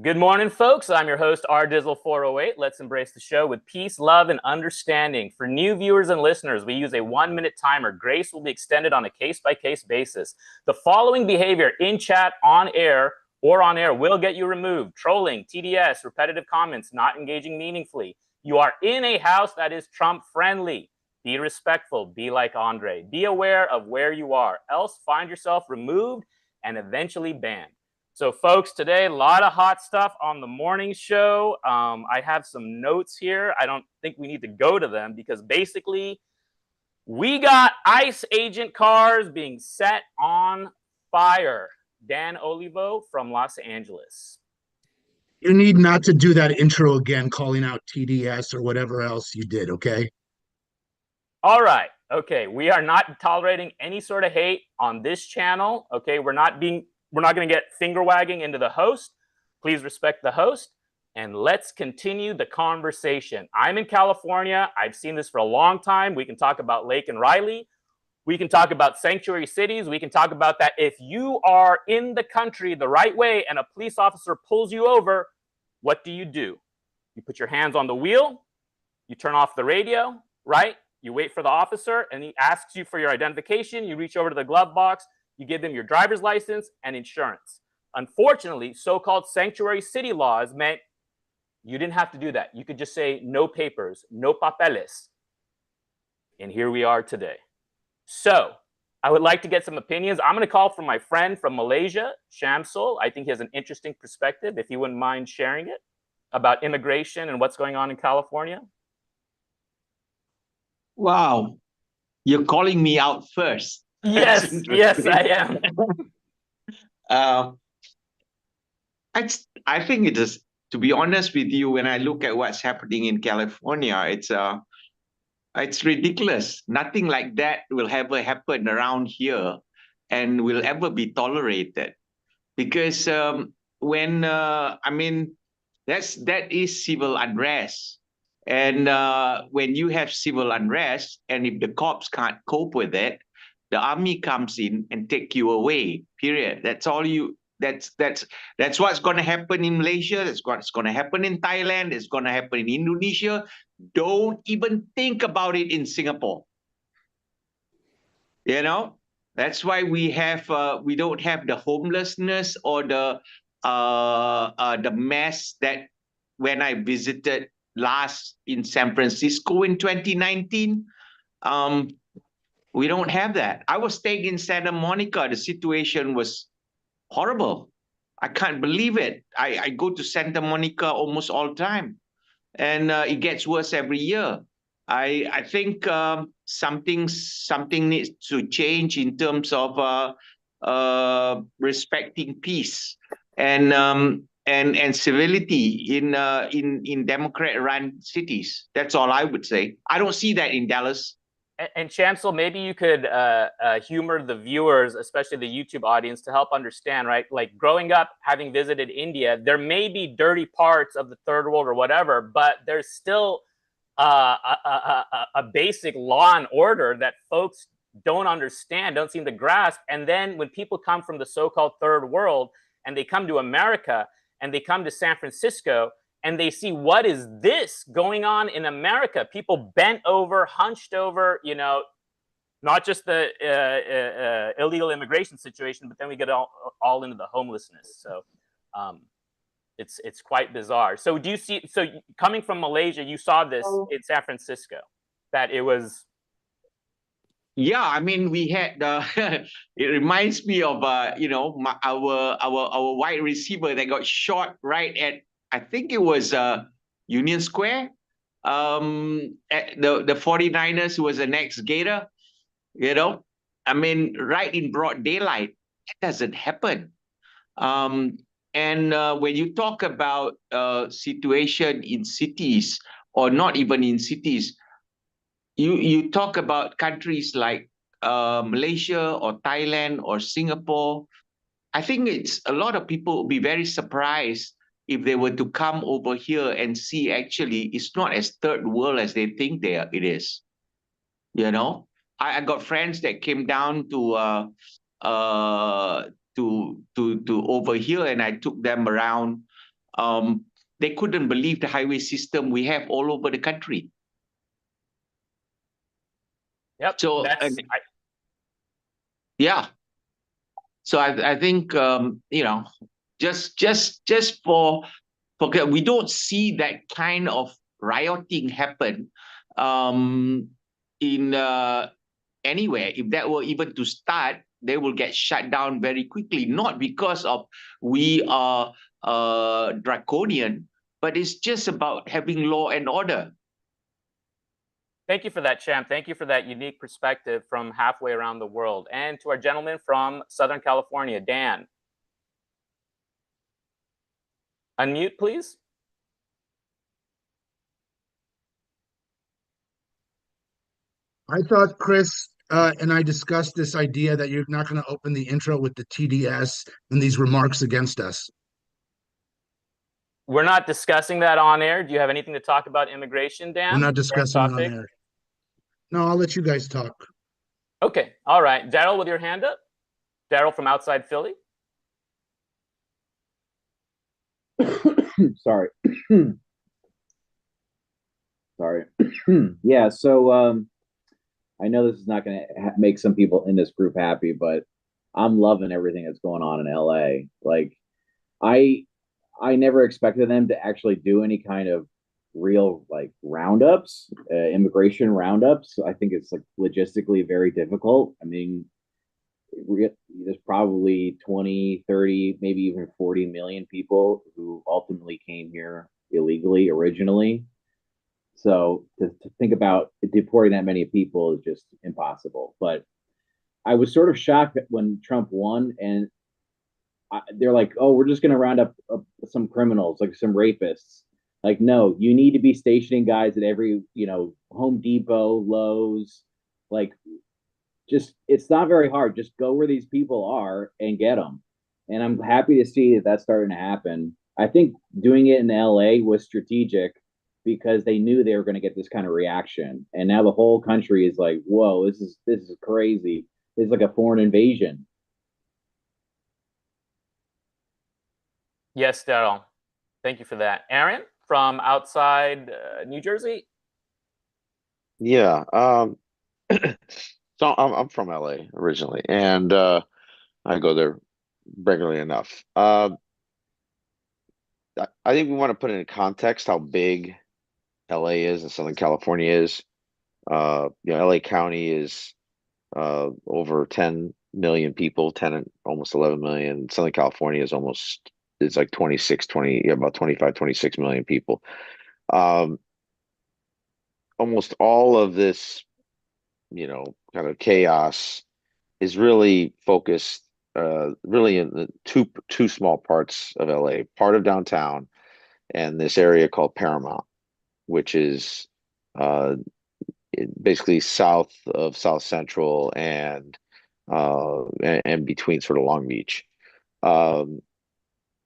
Good morning, folks. I'm your host, rdizzle408. Let's embrace the show with peace, love, and understanding. For new viewers and listeners, we use a 1-minute timer. Grace will be extended on a case-by-case basis. The following behavior in chat, on air, or on air will get you removed. Trolling, TDS, repetitive comments, not engaging meaningfully. You are in a house that is Trump-friendly. Be respectful. Be like Andre. Be aware of where you are. Else find yourself removed and eventually banned. So, folks, today, a lot of hot stuff on the morning show. I have some notes here. I don't think we need to go to them because basically we got ICE agent cars being set on fire. Dan Olivo from Los Angeles. You need not to do that intro again, calling out TDS or whatever else you did, okay? All right. Okay. We are not tolerating any sort of hate on this channel. Okay. We're not going to get finger wagging into the host. Please respect the host. And let's continue the conversation. I'm in California. I've seen this for a long time. We can talk about Lake and Riley. We can talk about sanctuary cities. We can talk about that. If you are in the country the right way and a police officer pulls you over, what do? You put your hands on the wheel. You turn off the radio, right? You wait for the officer and he asks you for your identification. You reach over to the glove box. You give them your driver's license and insurance. Unfortunately, so-called sanctuary city laws meant you didn't have to do that. You could just say no papers, no papeles. And here we are today. So I would like to get some opinions. I'm going to call from my friend from Malaysia, Shamsul. I think he has an interesting perspective, if you wouldn't mind sharing it, about immigration and what's going on in California. Wow. You're calling me out first. Yes, yes, I am. I think it is, to be honest with you, when I look at what's happening in California, it's ridiculous. Nothing like that will ever happen around here and will ever be tolerated. Because that is civil unrest. And when you have civil unrest, and if the cops can't cope with it, the army comes in and take you away. Period. That's what's going to happen in Malaysia. That's what's going to happen in Thailand. It's going to happen in Indonesia. Don't even think about it in Singapore. You know, that's why we don't have the homelessness or the mess that when I visited last in San Francisco in 2019. We don't have that. I was staying in Santa Monica. The situation was horrible. I can't believe it. I go to Santa Monica almost all the time, and it gets worse every year. I think something needs to change in terms of respecting peace and civility in Democrat-run cities. That's all I would say. I don't see that in Dallas. And Shamsul, maybe you could humor the viewers, especially the YouTube audience, to help understand, right? Like growing up, having visited India, there may be dirty parts of the third world or whatever, but there's still a basic law and order that folks don't understand, don't seem to grasp. And then when people come from the so-called third world and they come to America and they come to San Francisco, and they see what is this going on in America? People bent over, hunched over, you know, not just the illegal immigration situation, but then we get all into the homelessness. So it's quite bizarre. So do you see, so coming from Malaysia, you saw this in San Francisco, that it was... Yeah, I mean, we had it reminds me of our wide receiver that got shot right at, I think it was Union Square. The 49ers, who was an ex-Gator, you know, I mean, right in broad daylight. That doesn't happen. And when you talk about situation in cities, or not even in cities, you talk about countries like Malaysia or Thailand or Singapore. I think it's a lot of people will be very surprised if they were to come over here and see actually it's not as third world as they think it is. You know, I got friends that came down to over here, and I took them around They couldn't believe the highway system we have all over the country. Yep. So yeah. So I think just for we don't see that kind of rioting happen in anywhere. If that were even to start, they will get shut down very quickly. Not because of we are draconian, but it's just about having law and order. Thank you for that, Sham. Thank you for that unique perspective from halfway around the world. And to our gentleman from Southern California, Dan. Unmute, please. I thought Chris and I discussed this idea that you're not going to open the intro with the TDS and these remarks against us. We're not discussing that on air. Do you have anything to talk about immigration, Dan? We're not discussing it on air. No, I'll let you guys talk. Okay. All right. Daryl with your hand up. Daryl from outside Philly. Sorry. Sorry. Yeah, so I know this is not going to make some people in this group happy, but I'm loving everything that's going on in LA. Like, I never expected them to actually do any kind of real like roundups, immigration roundups. I think it's like logistically very difficult. I mean, there's probably 20, 30, maybe even 40 million people who ultimately came here illegally originally. So to think about deporting that many people is just impossible. But I was sort of shocked when Trump won, and they're like, "Oh, we're just going to round up some criminals, like some rapists." Like, no, you need to be stationing guys at every, Home Depot, Lowe's, like, just it's not very hard. Just go where these people are and get them. And I'm happy to see that that's starting to happen. I think doing it in LA was strategic because they knew they were going to get this kind of reaction. And now the whole country is like, whoa, this is crazy. It's like a foreign invasion. Yes, Daryl. Thank you for that. Aaron from outside New Jersey. Yeah. So I'm from LA originally, and I go there regularly enough. I think we want to put in context how big LA is and Southern California is. LA County is over 10 million people, 10 almost 11 million. Southern California is it's like 20, about 25, 26 million people. Almost all of this, kind of chaos is really focused really in the two small parts of LA, part of downtown and this area called Paramount, which is basically south of South Central and between sort of Long Beach.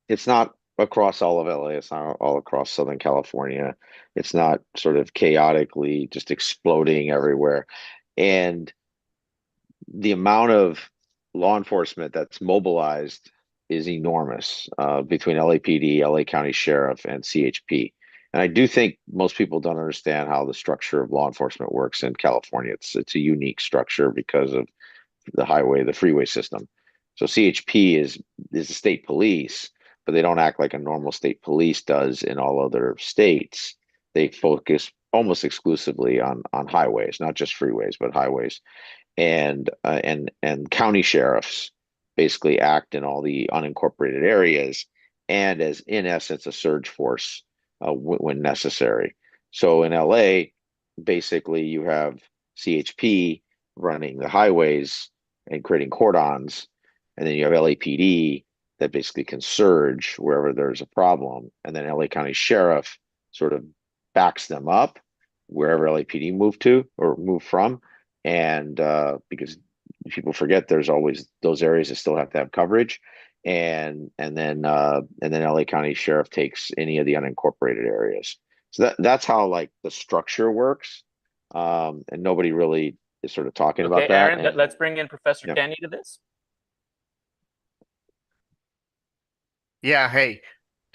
It's not across all of LA. It's not all across Southern California. It's not sort of chaotically just exploding everywhere. And the amount of law enforcement that's mobilized is enormous between LAPD, LA County Sheriff, and CHP. And I do think most people don't understand how the structure of law enforcement works in California. It's a unique structure because of the freeway system. So CHP is the state police, but they don't act like a normal state police does in all other states. They focus almost exclusively on highways, not just freeways, but highways. And county sheriffs basically act in all the unincorporated areas and as in essence a surge force when necessary. So in LA, basically you have CHP running the highways and creating cordons, and then you have LAPD that basically can surge wherever there's a problem, and then LA County Sheriff sort of backs them up wherever LAPD move from. And because people forget, there's always those areas that still have to have coverage, and then LA County Sheriff takes any of the unincorporated areas. So that's how like the structure works, and nobody really is sort of talking about that. Aaron, let's bring in Professor Kenny to this. Yeah, hey,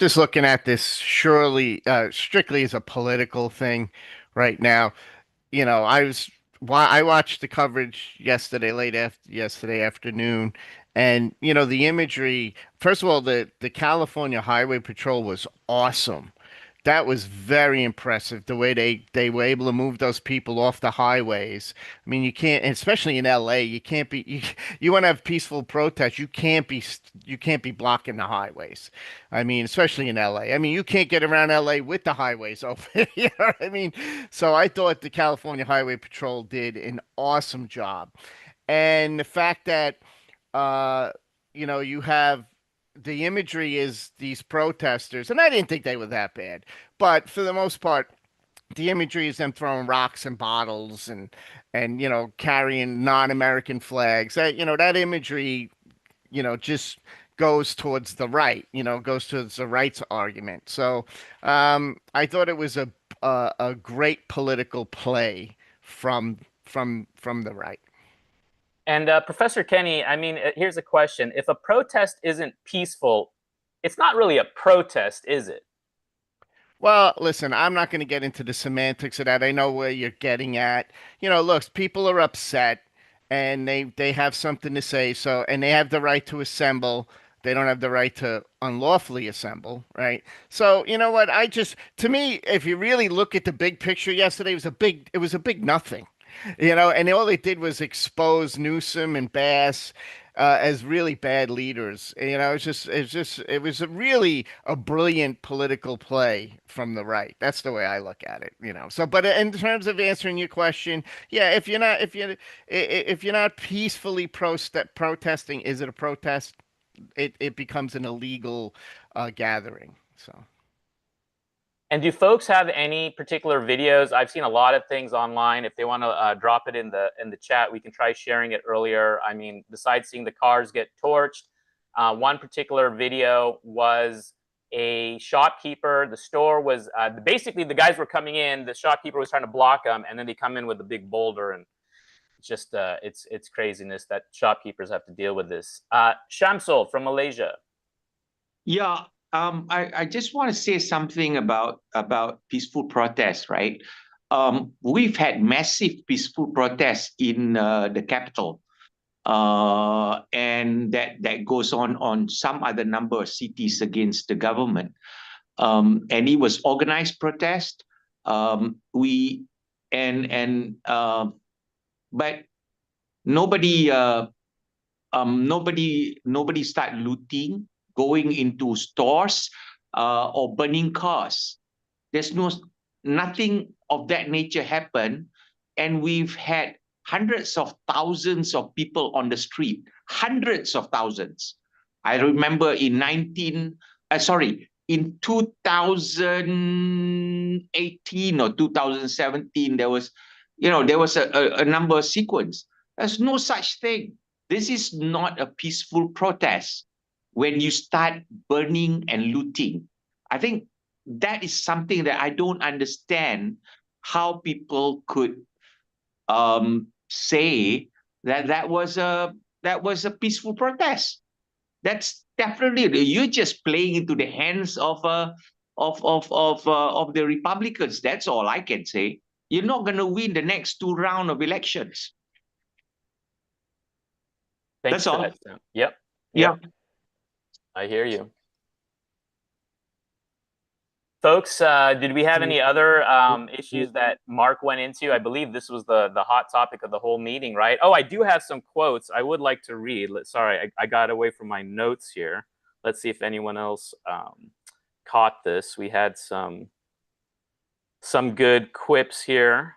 just looking at this surely strictly as a political thing right now. You know, I watched the coverage yesterday, yesterday afternoon, and you know the imagery. First of all, the California Highway Patrol was awesome. That was very impressive, the way they were able to move those people off the highways. I mean, you can't, especially in LA, you can't be you want to have peaceful protests, you can't be blocking the highways. I mean, especially in LA. I mean, you can't get around LA with the highways open. You know what I mean? So I thought the California Highway Patrol did an awesome job. And the fact that uh you know, you have the imagery is these protesters, and I didn't think they were that bad, but for the most part, the imagery is them throwing rocks and bottles and you know carrying non-American flags. That you know that imagery, you know, just goes towards the right. You know, goes towards the rights argument. So I thought it was a great political play from the right. And Professor Kenny, I mean, here's a question. If a protest isn't peaceful, it's not really a protest, is it? Well, listen, I'm not going to get into the semantics of that. I know where you're getting at. You know, look, people are upset and they have something to say, so and they have the right to assemble. They don't have the right to unlawfully assemble, right? So, you know what? I just to me, if you really look at the big picture yesterday, it was a big nothing. You know, and all they did was expose Newsom and Bass as really bad leaders. You know, it was really a brilliant political play from the right. That's the way I look at it. You know, so but in terms of answering your question, yeah, if you're not peacefully protesting, is it a protest? It becomes an illegal gathering. So. And do folks have any particular videos? I've seen a lot of things online. If they want to drop it in the chat, we can try sharing it earlier. I mean, besides seeing the cars get torched, one particular video was a shopkeeper. The store was basically the guys were coming in. The shopkeeper was trying to block them, and then they come in with a big boulder, and it's just it's craziness that shopkeepers have to deal with this. Shamsul from Malaysia. Yeah, I just want to say something about peaceful protests, right? We've had massive peaceful protests in the capital, and that goes on some other number of cities against the government. And it was organized protest. We and But nobody nobody start looting, going into stores, or burning cars. There's nothing of that nature happen, and we've had hundreds of thousands of people on the street, hundreds of thousands. I remember in 2018 or 2017, there was a number sequence. There's no such thing. This is not a peaceful protest when you start burning and looting. I think that is something that I don't understand, how people could say that was a peaceful protest. That's definitely, you're just playing into the hands of the Republicans. That's all I can say. You're not going to win the next two rounds of elections. Thanks That's all. that, Sam. Yep. Yeah. I hear you. Folks, did we have any other issues that Mark went into? I believe this was the hot topic of the whole meeting, right? Oh, I do have some quotes I would like to read. Sorry, I got away from my notes here. Let's see if anyone else caught this. We had some good quips here.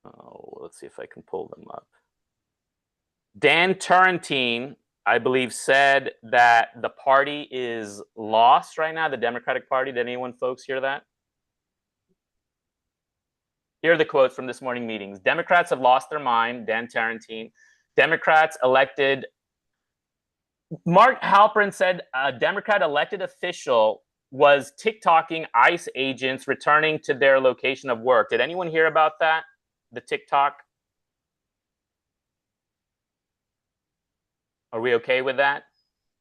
Oh, let's see if I can pull them up. Dan Turrentine, I believe, said that the party is lost right now, the Democratic Party. Did anyone folks hear that? Here are the quotes from this morning meetings. Democrats have lost their mind, Dan Turrentine. Democrats elected, Mark Halperin said a Democrat elected official was TikToking ICE agents returning to their location of work. Did anyone hear about that? The TikTok? Are we okay with that?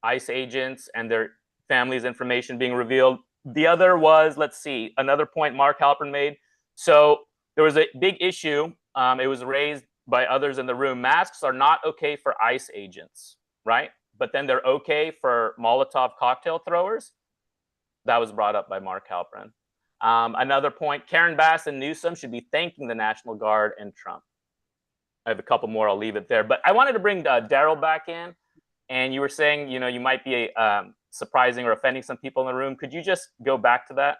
ICE agents and they're families' information being revealed. The other was, let's see, another point Mark Halpern made. So there was a big issue. It was raised by others in the room. Masks are not okay for ICE agents, right? But then they're okay for Molotov cocktail throwers. That was brought up by Mark Halpern. Another point, Karen Bass and Newsom should be thanking the National Guard and Trump. I have a couple more. I'll leave it there. But I wanted to bring Daryl back in. And you were saying, you know, you might be surprising or offending some people in the room. Could you just go back to that?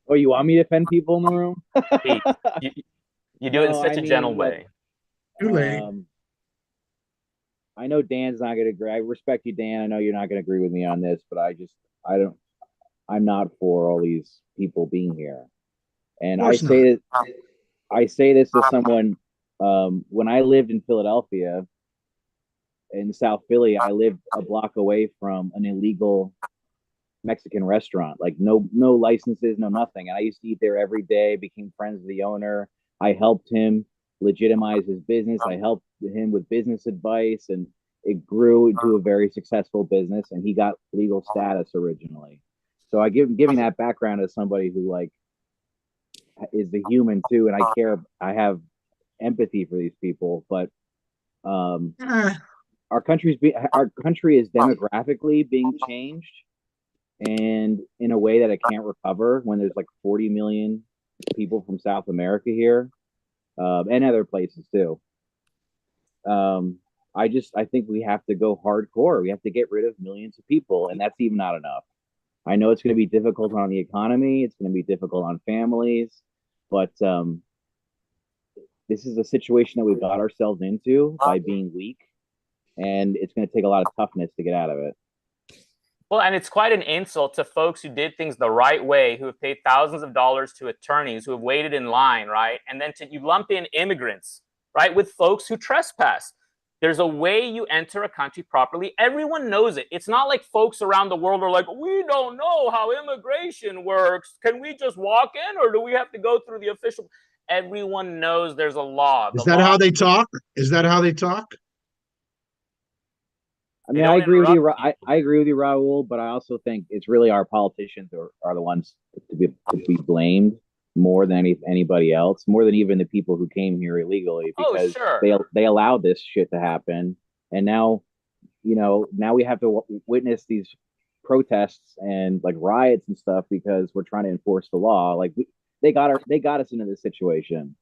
Oh, you want me to offend people in the room? Please. You do it in such a gentle way. Too late. I know Dan's not going to agree. I respect you, Dan. I know you're not going to agree with me on this, but I'm not for all these people being here. And I say this to someone. When I lived in Philadelphia, in South Philly, I lived a block away from an illegal Mexican restaurant, like no licenses, no nothing. And I used to eat there every day, became friends with the owner. I helped him legitimize his business. I helped him with business advice, and it grew into a very successful business, and he got legal status originally. So giving that background as somebody who like is the human too, and I have empathy for these people, but our country is demographically being changed, and in a way that it can't recover when there's like 40 million people from South America here, and other places too. I think we have to go hardcore. We have to get rid of millions of people, and that's even not enough. I know it's going to be difficult on the economy. It's going to be difficult on families, but this is a situation that we've got ourselves into by being weak, and it's going to take a lot of toughness to get out of it. Well, and it's quite an insult to folks who did things the right way, who have paid thousands of dollars to attorneys, who have waited in line, right? And then you lump in immigrants, right, with folks who trespass. There's a way you enter a country properly. Everyone knows it. It's not like folks around the world are like, we don't know how immigration works. Can we just walk in, or do we have to go through the official? Everyone knows there's a law. Is that how they talk? Is that how they talk? I mean, I agree with you. I agree with you, Raul, but I also think it's really our politicians are the ones to be blamed more than anybody else, more than even the people who came here illegally, because they allowed this shit to happen. And now we have to witness these protests and like riots and stuff because we're trying to enforce the law. Like they got us into this situation.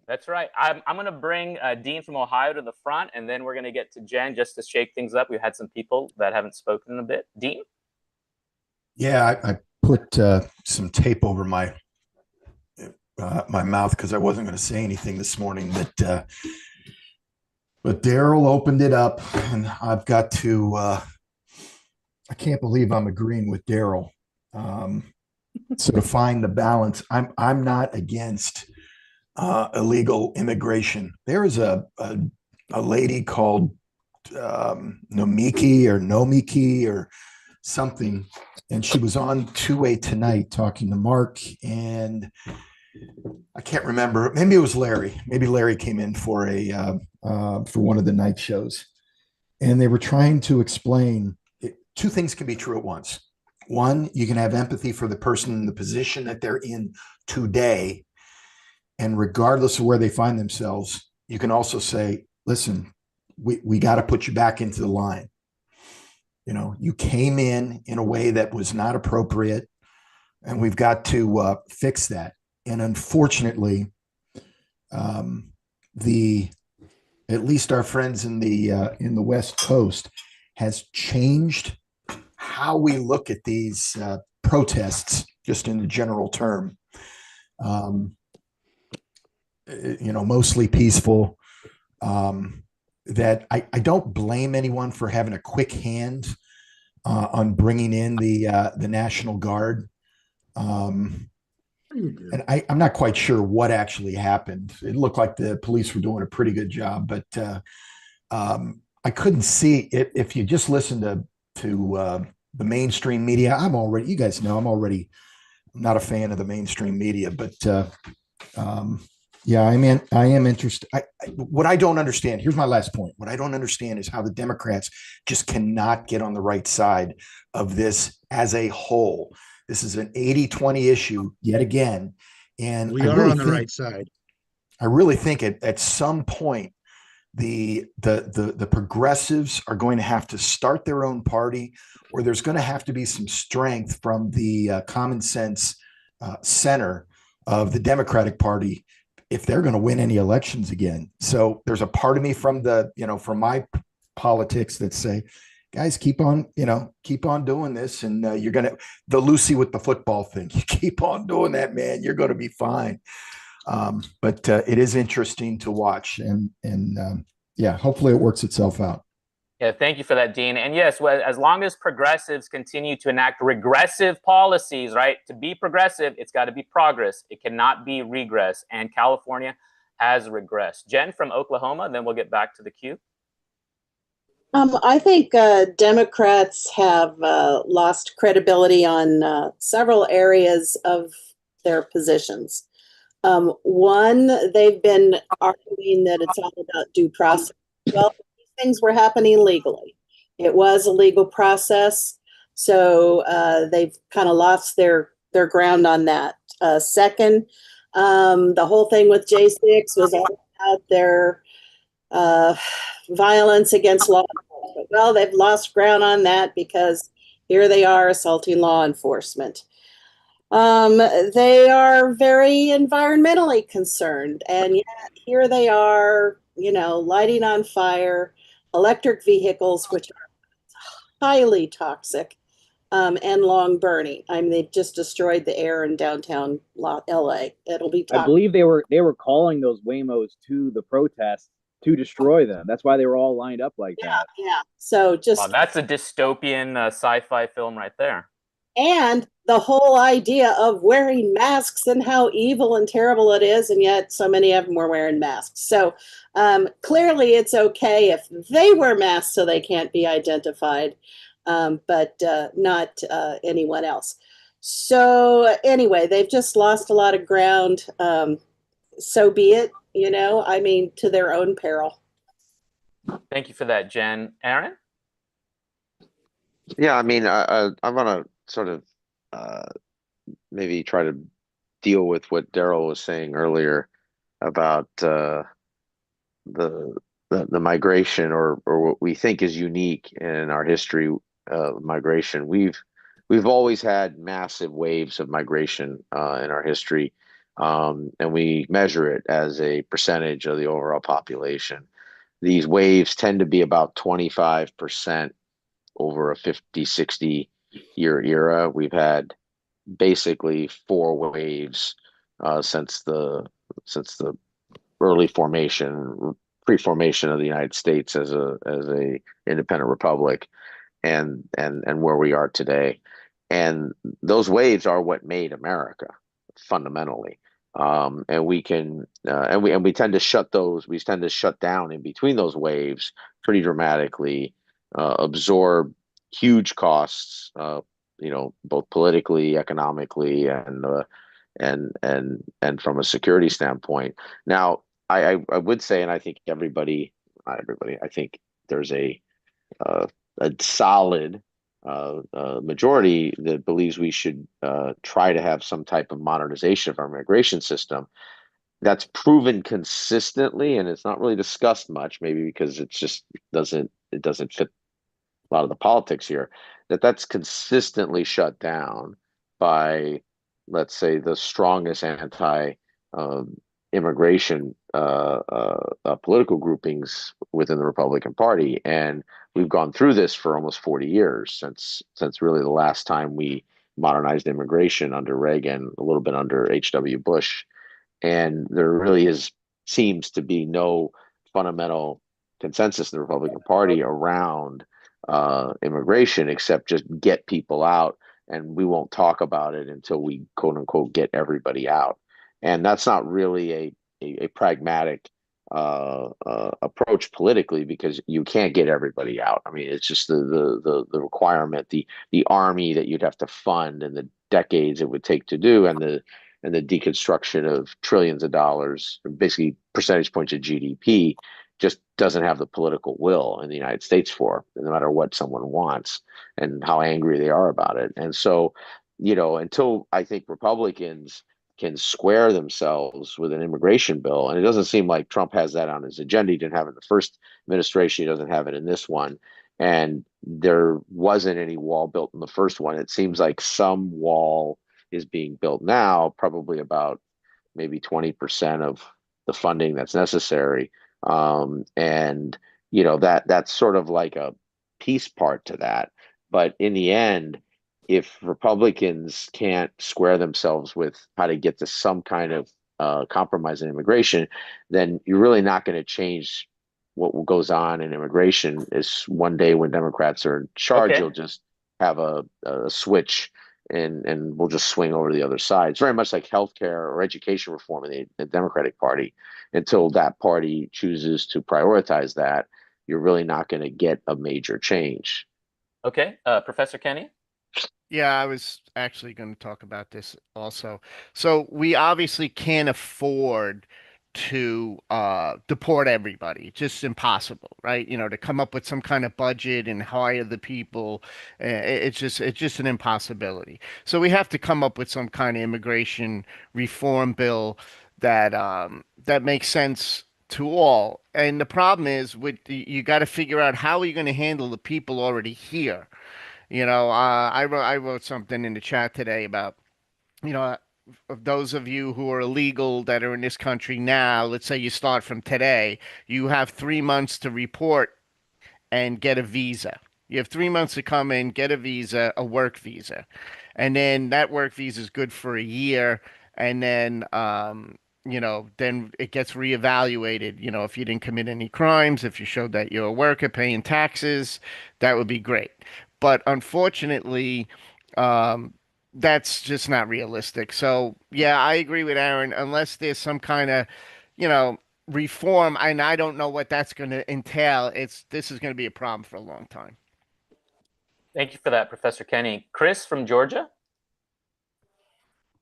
That's right. I'm going to bring Dean from Ohio to the front, and then we're going to get to Jen just to shake things up. We've had some people that haven't spoken in a bit. Dean? Yeah, I put some tape over my mouth because I wasn't going to say anything this morning. But Daryl opened it up, and I've got to. I can't believe I'm agreeing with Daryl. So to find the balance, I'm not against illegal immigration. There is a lady called Nomiki or something, and she was on Two-Way Tonight talking to Mark, and I can't remember. Maybe it was Larry. Maybe Larry came in for for one of the night shows, and they were trying to explain two things can be true at once. One, you can have empathy for the person in the position that they're in today, and regardless of where they find themselves, you can also say, listen, we got to put you back into the line. You know, you came in a way that was not appropriate, and we've got to fix that. And unfortunately, at least our friends in the West Coast has changed how we look at these protests, just in a general term. Mostly peaceful. That I don't blame anyone for having a quick hand on bringing in the National Guard. And I'm not quite sure what actually happened. It looked like the police were doing a pretty good job, but I couldn't see it. If you just listen to the mainstream media, you guys know I'm not a fan of the mainstream media, but Yeah, I am interested. What I don't understand, here's my last point. What I don't understand is how the Democrats just cannot get on the right side of this as a whole. This is an 80-20 issue yet again. And We are on the right side. I really think at some point the progressives are going to have to start their own party, or there's going to have to be some strength from the common sense center of the Democratic Party if they're going to win any elections again. So there's a part of me from from my politics that say, guys, keep on doing this, and you're gonna the Lucy with the football thing. You keep on doing that, man. You're going to be fine. But it is interesting to watch, and yeah, hopefully it works itself out. Yeah, thank you for that, Dean. And yes, well, as long as progressives continue to enact regressive policies, right? To be progressive, it's got to be progress. It cannot be regress. And California has regressed. Jen from Oklahoma, then we'll get back to the queue. I think Democrats have lost credibility on several areas of their positions. One, they've been arguing that it's all about due process. Well, these things were happening legally. It was a legal process, so they've kind of lost their ground on that. Second, the whole thing with J6 was all about their violence against law enforcement. Well, they've lost ground on that because here they are assaulting law enforcement. They are very environmentally concerned, and yet here they are, lighting on fire electric vehicles, which are highly toxic and long burning. I mean, they've just destroyed the air in downtown LA. It'll be toxic. I believe they were calling those Waymos to the protests to destroy them. That's why they were all lined up like that. Yeah. So just that's a dystopian sci-fi film right there. And the whole idea of wearing masks and how evil and terrible it is, and yet so many of them were wearing masks. So clearly it's okay if they wear masks so they can't be identified, but not anyone else. So anyway, they've just lost a lot of ground. So be it, to their own peril. Thank you for that, Jen. Aaron? Yeah, I mean, I want to sort of maybe try to deal with what Daryl was saying earlier about the migration or what we think is unique in our history. Migration. We've always had massive waves of migration in our history, and we measure it as a percentage of the overall population. These waves tend to be about 25% over a 50, 60 year era. We've had basically 4 waves since the early pre-formation of the United States as a independent republic, and where we are today. And those waves are what made America fundamentally. And we can and we tend to shut down in between those waves pretty dramatically, absorb huge costs, both politically, economically, and from a security standpoint. Now, I would say, and I think not everybody, I think there's a solid majority that believes we should try to have some type of modernization of our immigration system. That's proven consistently, and it's not really discussed much, maybe because it just doesn't fit a lot of the politics here, that's consistently shut down by, let's say, the strongest anti-immigration political groupings within the Republican Party. And we've gone through this for almost 40 years since really the last time we modernized immigration under Reagan, a little bit under H.W. Bush. And there really seems to be no fundamental consensus in the Republican Party around immigration, except just get people out, and we won't talk about it until we quote unquote get everybody out. And that's not really a pragmatic approach politically, because you can't get everybody out. I mean, it's just the requirement, the army that you'd have to fund, and the decades it would take to do, and and the deconstruction of trillions of dollars, basically percentage points of GDP, just doesn't have the political will in the United States for, no matter what someone wants and how angry they are about it. And so, until I think Republicans can square themselves with an immigration bill, and it doesn't seem like Trump has that on his agenda. He didn't have it in the first administration. He doesn't have it in this one. And there wasn't any wall built in the first one. It seems like some wall is being built now, probably about maybe 20% of the funding that's necessary. And that's sort of like a piece part to that. But in the end, if Republicans can't square themselves with how to get to some kind of compromise in immigration, then you're really not going to change what goes on in immigration. Is one day when Democrats are in charge, Okay. you'll just have a switch and we'll just swing over to the other side. It's very much like healthcare or education reform in the Democratic Party. Until that party chooses to prioritize that, you're really not going to get a major change. Okay, Professor Kenny? Yeah, I was actually going to talk about this also. So we obviously can't afford to deport everybody. It's just impossible, right? To come up with some kind of budget and hire the people, it's just an impossibility. So we have to come up with some kind of immigration reform bill that makes sense to all. And the problem is you got to figure out how are you going to handle the people already here. I wrote something in the chat today about, of those of you who are illegal that are in this country now. Let's say you start from today, you have 3 months to report and get a visa. You have 3 months to come in, get a visa, a work visa, and then that work visa is good for a year, and then it gets reevaluated. If you didn't commit any crimes, if you showed that you're a worker paying taxes, that would be great. But unfortunately, that's just not realistic. So yeah, I agree with Aaron. Unless there's some kind of, reform, and I don't know what that's going to entail. This is going to be a problem for a long time. Thank you for that, Professor Kenny. Chris from Georgia?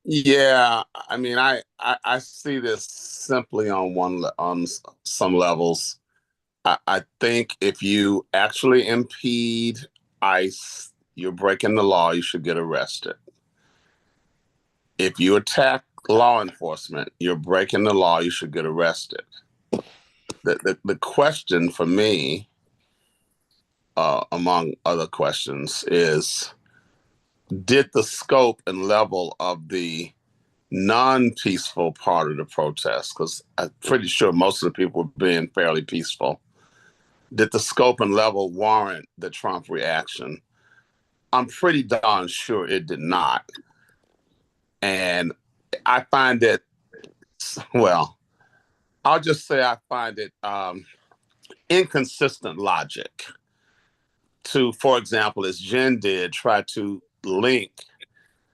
Yeah, I mean, I see this simply on some levels. I think if you actually impede ICE, you're breaking the law. You should get arrested. If you attack law enforcement, you're breaking the law. You should get arrested. The question for me, among other questions, is did the scope and level of the non-peaceful part of the protest, because I'm pretty sure most of the people were being fairly peaceful, did the scope and level warrant the Trump reaction? I'm pretty darn sure it did not. And I find it, well, I'll just say I find it inconsistent logic to, for example, as Jen did, try to link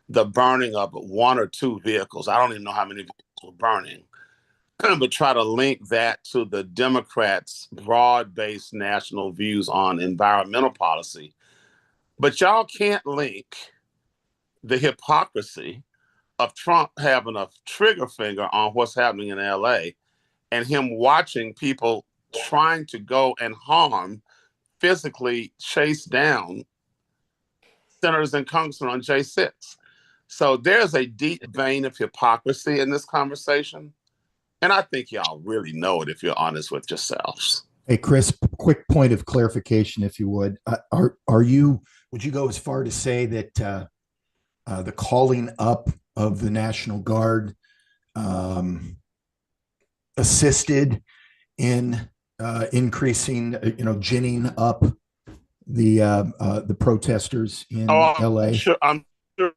the burning of one or two vehicles. I don't even know how many vehicles were burning, but try to link that to the Democrats' broad-based national views on environmental policy. But y'all can't link the hypocrisy of Trump having a trigger finger on what's happening in LA and him watching people trying to go and harm, physically chase down senators and congressmen on J6. So there's a deep vein of hypocrisy in this conversation. And I think y'all really know it if you're honest with yourselves. Hey, Chris, quick point of clarification, if you would. Would you go as far to say that the calling up of the National Guard assisted in increasing, ginning up the protesters in LA? I'm sure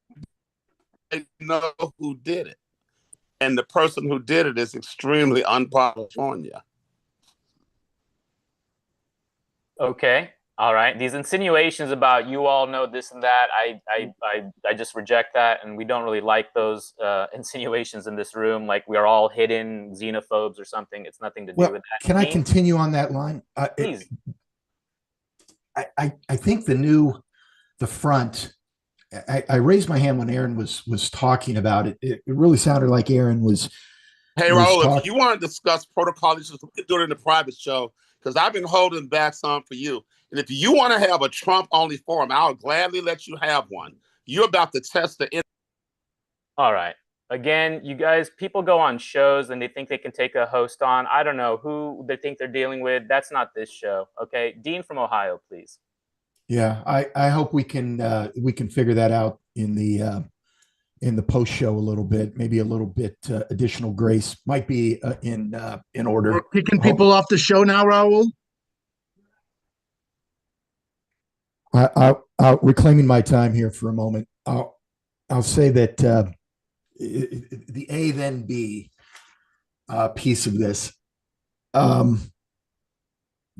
they know who did it. And the person who did it is extremely un-California. Okay. All right. These insinuations about you all know this and that, I just reject that, and we don't really like those insinuations in this room. Like we are all hidden xenophobes or something. It's nothing to do with that. Can I continue on that line? Please. I think the front I raised my hand when Aaron was talking about it. It really sounded like Aaron was Hey, was Raul, if talking. you want to discuss protocol issues, we can do it in the private show because I've been holding back some for you. And if you want to have a Trump-only forum, I'll gladly let you have one. You're about to test the. All right. Again, you guys, people go on shows and they think they can take a host on. I don't know who they think they're dealing with. That's not this show. Okay. Dean from Ohio, please. Yeah, I hope we can figure that out in the post show a little bit. Maybe a little bit additional grace might be in order. We're kicking people off the show now, Raul. Reclaiming my time here for a moment. I'll say that the A then B piece of this, the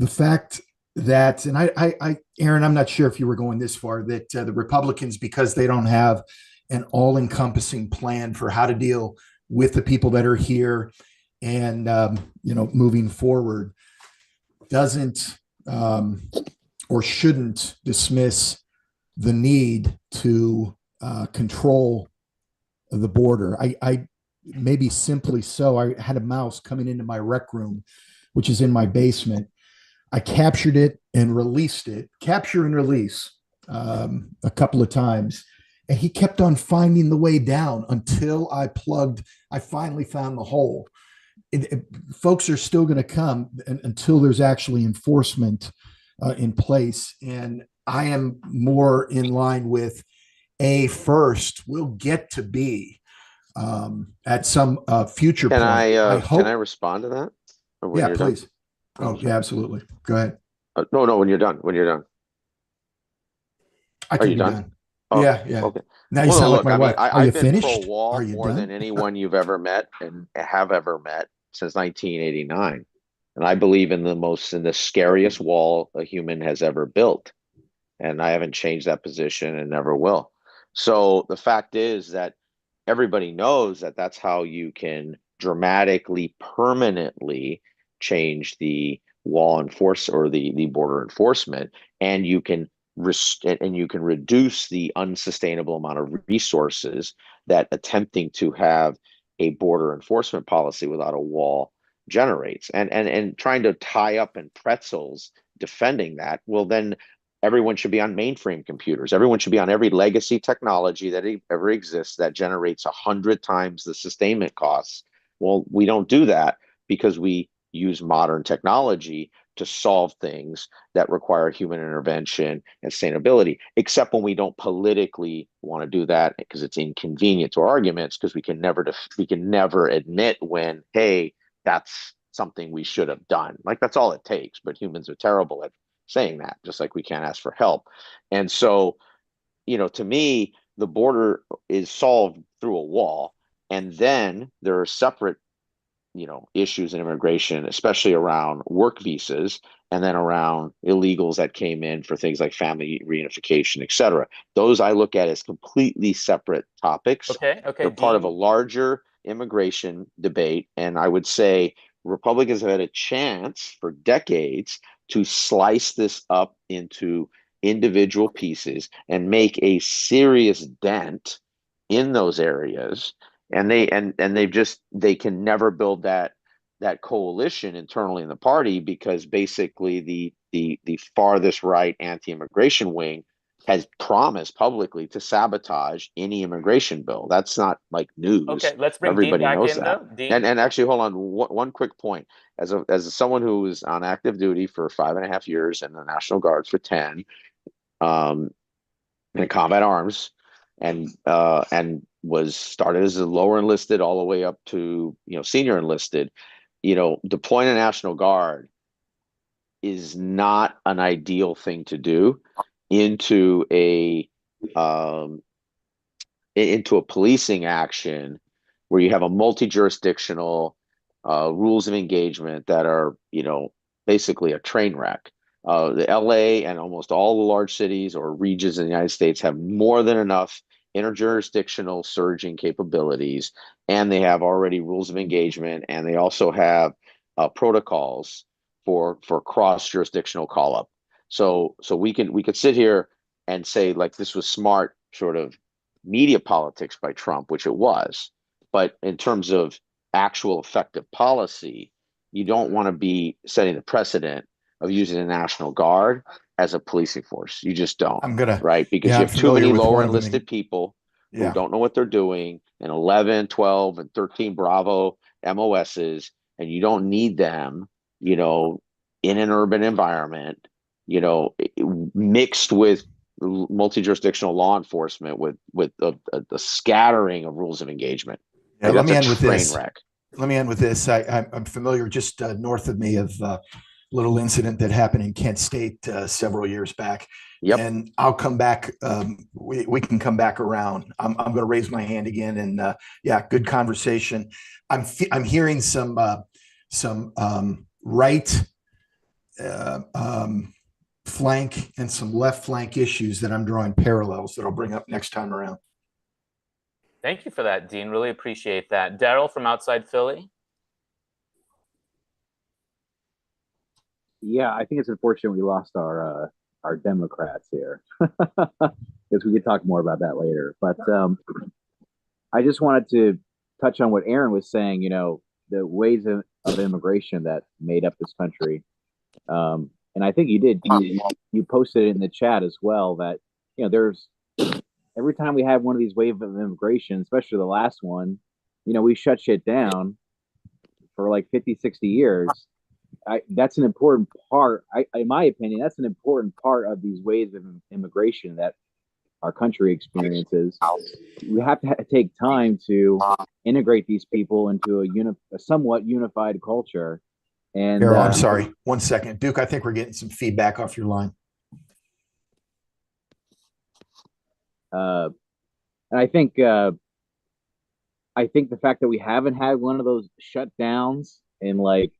fact that, and I, Aaron, I'm not sure if you were going this far, that the Republicans, because they don't have an all-encompassing plan for how to deal with the people that are here and moving forward, doesn't or shouldn't dismiss the need to control the border. I maybe simply so. I had a mouse coming into my rec room, which is in my basement. I captured it and released it, capture and release, a couple of times. And he kept on finding the way down until I finally found the hole. Folks are still going to come until there's actually enforcement in place. And I am more in line with A first. We'll get to B at some future Can point. I hope. can I respond to that? Or when Yeah, you're please. done? Oh, yeah, absolutely. Go ahead. No, when you're done. When you're done. I Are can you be done? done. Oh, Yeah, yeah. okay. Now you Well, no, sound like look, my I mean, wife. Are you I've been finished? pro-wall Are you more done? than anyone you've ever met and have ever met since 1989. And I believe in the scariest wall a human has ever built. And I haven't changed that position and never will. So the fact is that everybody knows that that's how you can dramatically, permanently change the wall enforce or the border enforcement, and you can reduce the unsustainable amount of resources that attempting to have a border enforcement policy without a wall generates. And trying to tie up in pretzels defending that, well, then everyone should be on mainframe computers. Everyone should be on every legacy technology that ever exists that generates 100 times the sustainment costs. Well, we don't do that because we use modern technology to solve things that require human intervention and sustainability, except when we don't politically want to do that because it's inconvenient to our arguments, because we can never admit when, hey, that's something we should have done. Like, that's all it takes. But humans are terrible at saying that, just like we can't ask for help. And so, to me, the border is solved through a wall. And then there are separate, issues in immigration, especially around work visas, and then around illegals that came in for things like family reunification, et cetera. Those I look at as completely separate topics. Okay. They're part of a larger immigration debate. And I would say Republicans have had a chance for decades to slice this up into individual pieces and make a serious dent in those areas. And they can never build that coalition internally in the party, because basically the farthest right anti-immigration wing has promised publicly to sabotage any immigration bill. That's not like news. Okay, let's bring Dean Everybody back knows in, that. though. Dean? And actually, hold on, one quick point. As someone who was on active duty for 5.5 years and the National Guards for 10, in combat arms, and was started as a lower enlisted all the way up to senior enlisted. Deploying a National Guard is not an ideal thing to do into a policing action where you have a multi-jurisdictional rules of engagement that are basically a train wreck. The LA and almost all the large cities or regions in the United States have more than enough interjurisdictional surging capabilities, and they have already rules of engagement, and they also have protocols for cross jurisdictional call up. So we could sit here and say, like, this was smart sort of media politics by Trump, which it was. But in terms of actual effective policy, you don't want to be setting the precedent of using the National Guard as a policing force. You just don't, right? Because you I'm have too familiar many with lower one of them. enlisted people who Yeah. don't know what they're doing, and 11, 12, and 13 Bravo MOSs, and you don't need them, you know, in an urban environment, you know, mixed with multi-jurisdictional law enforcement with a scattering of rules of engagement. Yeah, Like, let me that's end a with train this. wreck. Let me end with this. I'm familiar just north of me of a little incident that happened in Kent State several years back. Yep. And I'll come back. We can come back around. I'm going to raise my hand again. And yeah, good conversation. I'm hearing some right flank and some left flank issues that I'm drawing parallels that I'll bring up next time around. Thank you for that, Dean. Really appreciate that. Daryl from outside Philly. Yeah, I think it's unfortunate we lost our Democrats here, because we could talk more about that later. But I just wanted to touch on what Aaron was saying. You know, the ways of immigration that made up this country, and I think you posted it in the chat as well that, you know, there's every time we have one of these waves of immigration, especially the last one, you know, we shut shit down for like 50, 60 years. That's an important part. In my opinion, that's an important part of these waves of immigration that our country experiences. We have to take time to integrate these people into a somewhat unified culture. And I'm sorry. 1 second. Duke, I think we're getting some feedback off your line. And I think the fact that we haven't had one of those shutdowns in like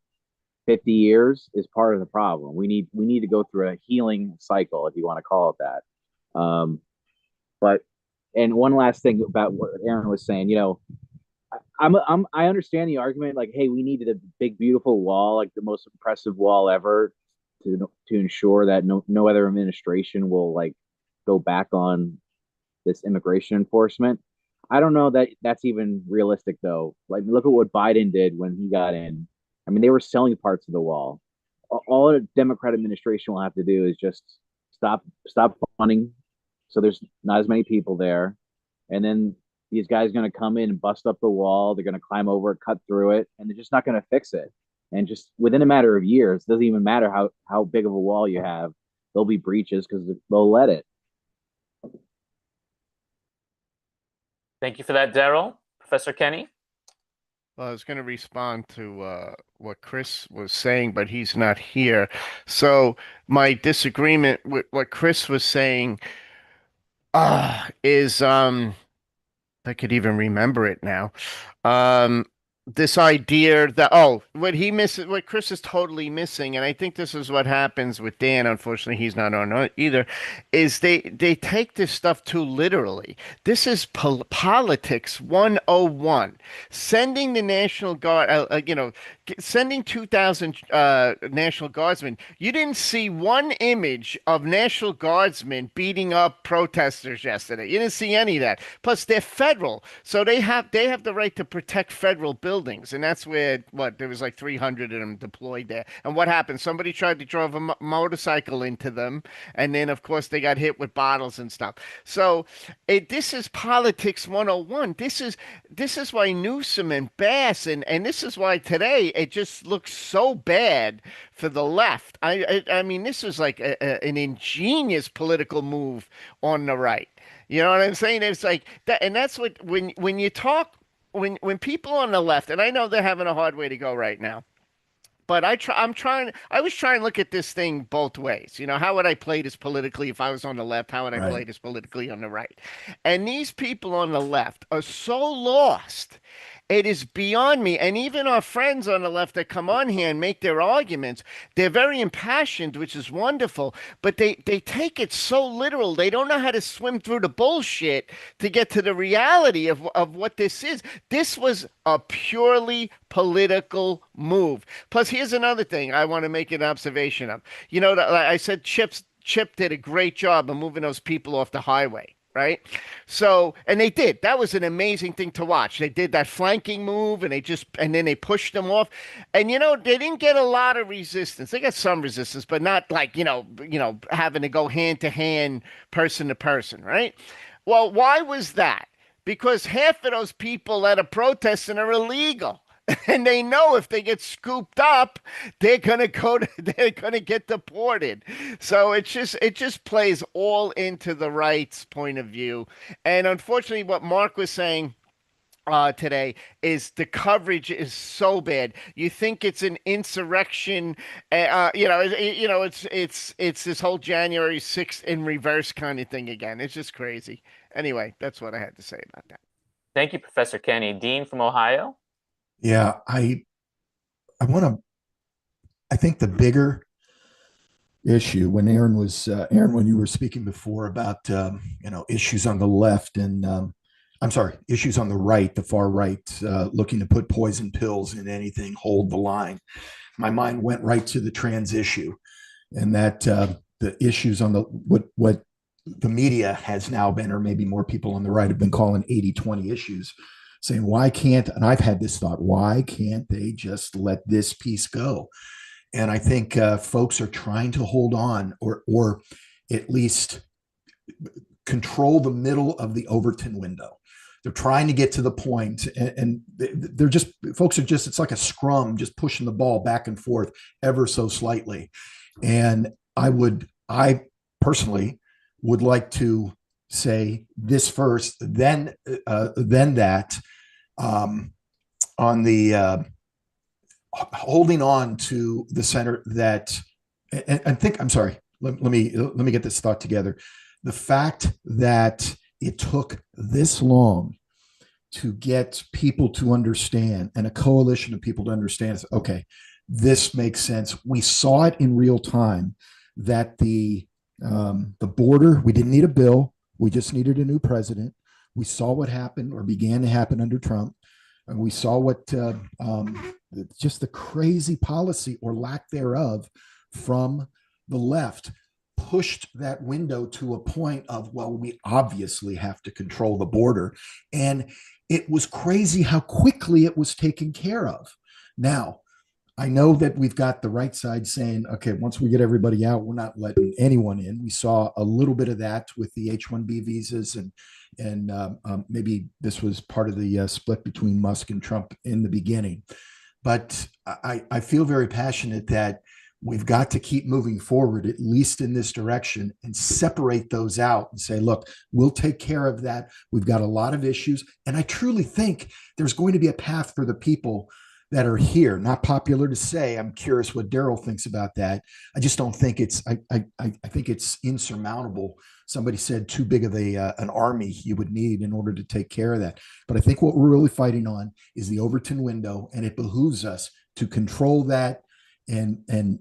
50 years is part of the problem. We need to go through a healing cycle, if you want to call it that. But one last thing about what Aaron was saying, you know, I understand the argument, like, hey, we needed a big beautiful wall, like the most impressive wall ever, to ensure that no other administration will like go back on this immigration enforcement. I don't know that that's even realistic though. Like, look at what Biden did when he got in. I mean, they were selling parts of the wall. All a Democrat administration will have to do is just stop funding, so there's not as many people there, and then these guys are going to come in and bust up the wall. They're going to climb over it, cut through it, and they're just not going to fix it. And just within a matter of years, it doesn't even matter how big of a wall you have, there'll be breaches because they'll let it. Thank you for that, Daryl. Professor Kenny? Well, I was going to respond to what Chris was saying, but he's not here. So my disagreement with what Chris was saying is I could even remember it now. This idea that what Chris is totally missing, and I think this is what happens with Dan. Unfortunately, he's not on either. Is they take this stuff too literally. This is politics 101. Sending the National Guard, sending 2,000 National Guardsmen. You didn't see one image of National Guardsmen beating up protesters yesterday. You didn't see any of that. Plus, they're federal, so they have the right to protect federal buildings, and that's where there was like 300 of them deployed there. And what happened? Somebody tried to drive a motorcycle into them, and then of course they got hit with bottles and stuff. So this is politics 101. This is why Newsom and Bass and this is why today it just looks so bad for the left. I mean, this is like an ingenious political move on the right. You know what I'm saying? It's like that, and that's what when you talk when people on the left, and I know they're having a hard way to go right now, but I was trying to look at this thing both ways. You know, how would I play this politically if I was on the left? How would I play this politically on the right? And these people on the left are so lost. It is beyond me. And even our friends on the left that come on here and make their arguments, they're very impassioned, which is wonderful, but they take it so literal. They don't know how to swim through the bullshit to get to the reality of what this is. This was a purely political move. Plus, here's another thing I want to make an observation of. You know, I said Chip did a great job of moving those people off the highway. right? So, and they did. That was an amazing thing to watch. They did that flanking move and then they pushed them off. And they didn't get a lot of resistance. They got some resistance, but not like, having to go hand to hand, person to person, right? Well, why was that? Because half of those people that are protesting are illegal. And they know if they get scooped up, they're gonna get deported. So it just plays all into the right's point of view. And unfortunately, what Mark was saying today is the coverage is so bad. You think it's an insurrection, it's this whole January 6th in reverse kind of thing again. It's just crazy. Anyway, that's what I had to say about that. Thank you, Professor Kenny. Dean from Ohio. Yeah, I want to. I think the bigger issue when Aaron, when you were speaking before about issues on the left and I'm sorry, issues on the right, the far right, looking to put poison pills in anything, hold the line. My mind went right to the trans issue, and that the issues on the what the media has now been, or maybe more people on the right have been calling 80-20 issues, saying why can't, and I've had this thought, why can't they just let this piece go? And I think folks are trying to hold on, or at least control the middle of the Overton window. They're trying to get to the point, and they're just, folks are just, it's like a scrum, just pushing the ball back and forth ever so slightly. And I personally would like to say this first, then that on the holding on to the center that, and think, I'm sorry, let me get this thought together. The fact that it took this long to get people to understand, and a coalition of people to understand, okay, this makes sense. We saw it in real time that the border, we didn't need a bill. We just needed a new president. We saw what happened or began to happen under Trump. And we saw what just the crazy policy or lack thereof from the left pushed that window to a point of, well, we obviously have to control the border. And it was crazy how quickly it was taken care of. Now, I know that we've got the right side saying, okay, once we get everybody out, we're not letting anyone in. We saw a little bit of that with the H-1B visas, and maybe this was part of the split between Musk and Trump in the beginning. But I feel very passionate that we've got to keep moving forward, at least in this direction, and separate those out and say, look, we'll take care of that. We've got a lot of issues. And I truly think there's going to be a path for the people that are here. Not popular to say. I'm curious what Daryl thinks about that. I just don't think it's, I think it's insurmountable. Somebody said too big of an army you would need in order to take care of that. But I think what we're really fighting on is the Overton window, and it behooves us to control that and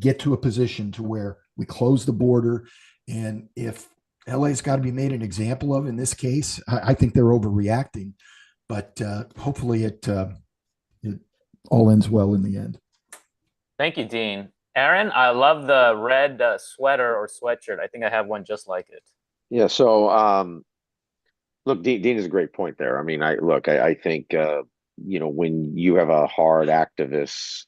get to a position to where we close the border. And if LA's got to be made an example of in this case, I think they're overreacting, but hopefully it all ends well in the end. Thank you, Dean. Aaron, I love the red sweater or sweatshirt. I think I have one just like it. Yeah. So, look, Dean is a great point there. I mean, I think, when you have a hard activist,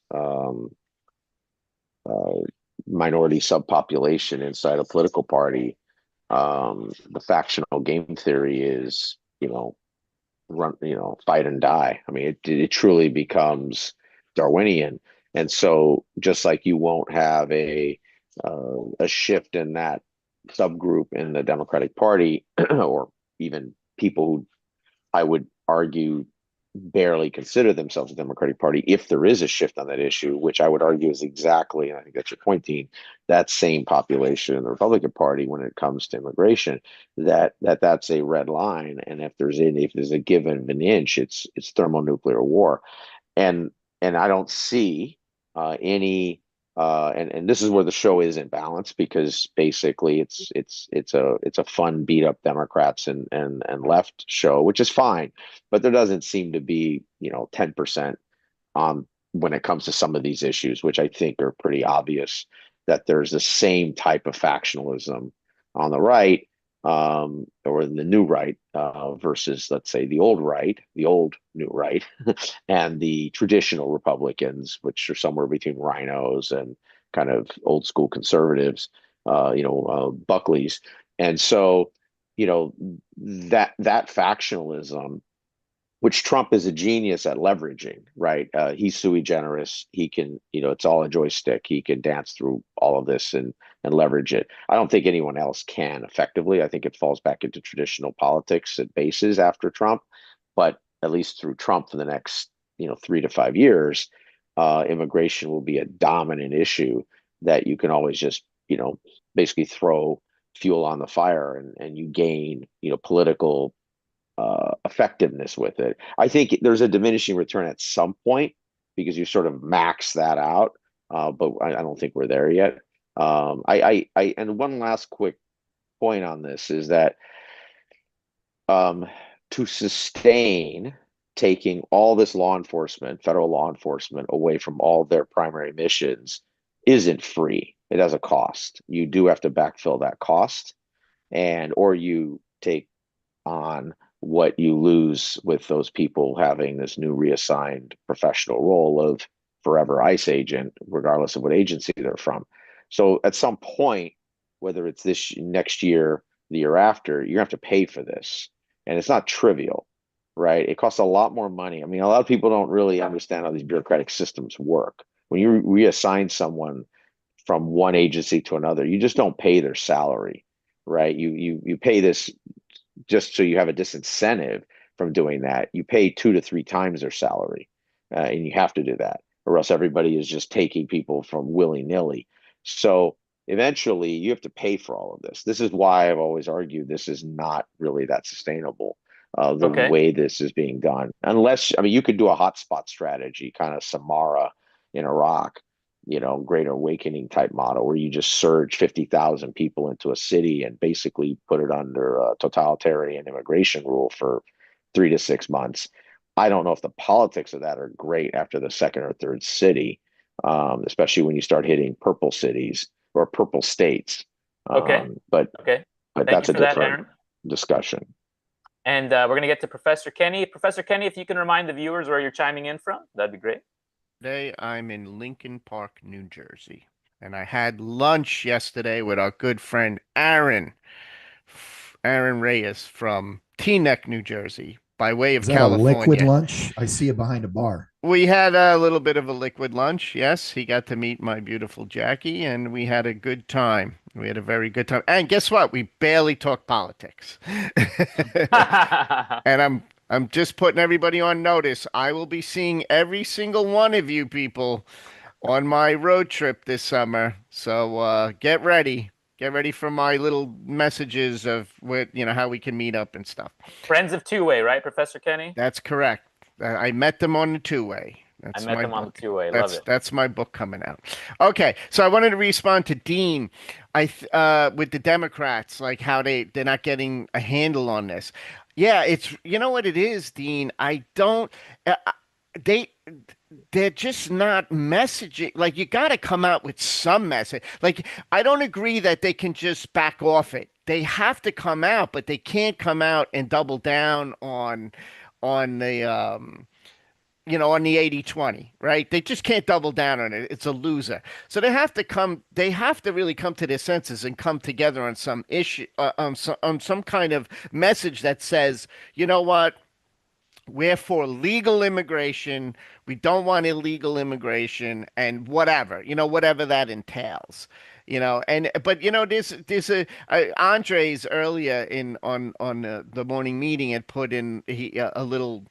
minority subpopulation inside a political party, the factional game theory is, fight and die. I mean, it truly becomes Darwinian. And so just like you won't have a shift in that subgroup in the Democratic Party, or even people who I would argue barely consider themselves a Democratic Party, if there is a shift on that issue, which I would argue is exactly, and I think that's your point, Dean, that same population in the Republican Party when it comes to immigration, that's a red line. And if there's a given of an inch, it's thermonuclear war. And I don't see any and this is where the show is in balance, because basically it's a fun beat up Democrats and left show, which is fine, but there doesn't seem to be 10% when it comes to some of these issues, which I think are pretty obvious, that there's the same type of factionalism on the right, or the new right versus, let's say, the old right, the old new right, and the traditional Republicans, which are somewhere between rhinos and kind of old school conservatives, Buckley's. And so, that factionalism, which Trump is a genius at leveraging, right? He's sui generis. He can, it's all a joystick. He can dance through all of this and leverage it. I don't think anyone else can effectively. I think it falls back into traditional politics at bases after Trump, but at least through Trump for the next, 3 to 5 years, immigration will be a dominant issue that you can always just, basically throw fuel on the fire and you gain, political effectiveness with it. I think there's a diminishing return at some point because you sort of max that out, but I don't think we're there yet. And one last quick point on this is that to sustain taking all this law enforcement, federal law enforcement, away from all their primary missions isn't free. It has a cost. You do have to backfill that cost, or you take on what you lose with those people having this new reassigned professional role of forever ICE agent, regardless of what agency they're from. So at some point, whether it's this next year, the year after, you have to pay for this. And it's not trivial, right? It costs a lot more money. I mean, a lot of people don't really understand how these bureaucratic systems work. When you reassign someone from one agency to another, you just don't pay their salary, right? You pay this just so you have a disincentive from doing that. You pay 2 to 3 times their salary, and you have to do that, or else everybody is just taking people from willy-nilly. So eventually you have to pay for all of this. This is why I've always argued this is not really that sustainable, the way this is being done. Unless, I mean, you could do a hotspot strategy, kind of Samara in Iraq, Great Awakening type model, where you just surge 50,000 people into a city and basically put it under a totalitarian immigration rule for 3 to 6 months. I don't know if the politics of that are great after the second or third city, especially when you start hitting purple cities or purple states. But that's a different discussion. And we're going to get to Professor Kenny. Professor Kenny, if you can remind the viewers where you're chiming in from, that'd be great. Today I'm in Lincoln Park, New Jersey, and I had lunch yesterday with our good friend Aaron Reyes from Teaneck, New Jersey, by way of California. A liquid lunch? I see it behind a bar. We had a little bit of a liquid lunch. Yes, he got to meet my beautiful Jackie, and we had a good time. We had a very good time. And guess what? We barely talked politics. And I'm just putting everybody on notice. I will be seeing every single one of you people on my road trip this summer. So get ready. Get ready for my little messages of how we can meet up and stuff. Friends of Two-Way, right, Professor Kenny? That's correct. I met them on the Two-Way. I met them on the Two-Way. Love it. That's my book coming out. Okay, so I wanted to respond to Dean. With the Democrats, like how they're not getting a handle on this. Yeah, it's what it is, Dean. I don't. They're just not messaging. Like, you got to come out with some message. Like, I don't agree that they can just back off it. They have to come out, but they can't come out and double down on the on the 80-20, right? They just can't double down on it. It's a loser. So they have to really come to their senses and come together on some issue, on some kind of message that says, you know what? We're for legal immigration. We don't want illegal immigration, and whatever that entails. There's Andres earlier on the morning meeting had put in a little